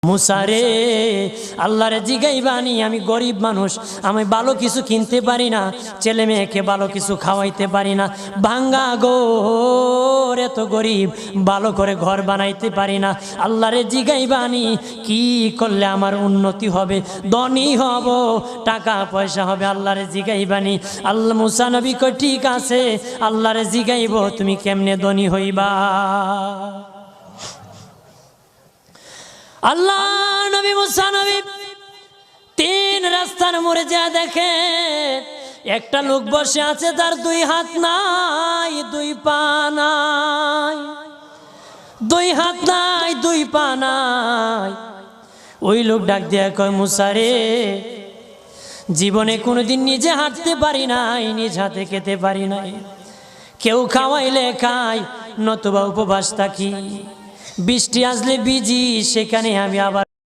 মুসারে আল্লাহরে জিগাইবানি, আমি গরিব মানুষ, আমি ভালো কিছু কিনতে পারি না, ছেলে মেয়েকে ভালো কিছু খাওয়াইতে পারি না, ভাঙ্গা ঘর, এত গরিব, ভালো করে ঘর বানাইতে পারি না। আল্লাহরে জিগাইবানি কি করলে আমার উন্নতি হবে, ধনী হব, টাকা পয়সা হবে। আল্লাহরে জিগাইবানি। আল্লাহ মুসা নবী কই ঠিক আছে, আল্লাহরে জিগাইব তুমি কেমনে ধনী হইবা। আল্লাহ নবী মুসা নবী তিন রাস্তার মোড়ে যা দেখে একটা লোক বসে আছে, তার দুই হাত নাই, দুই পা নাই, দুই হাত নাই, দুই পা নাই। ওই লোক ডাক দিয়া কয়, মুসা রে, জীবনে কোনোদিন নিজে হাঁটতে পারি নাই, নিজ হাতে খেতে পারি নাই, কেউ খাওয়াইলে খাই, নতুবা উপবাস থাকি, বৃষ্টি আসলে ভিজি, সেখানে আমি আবার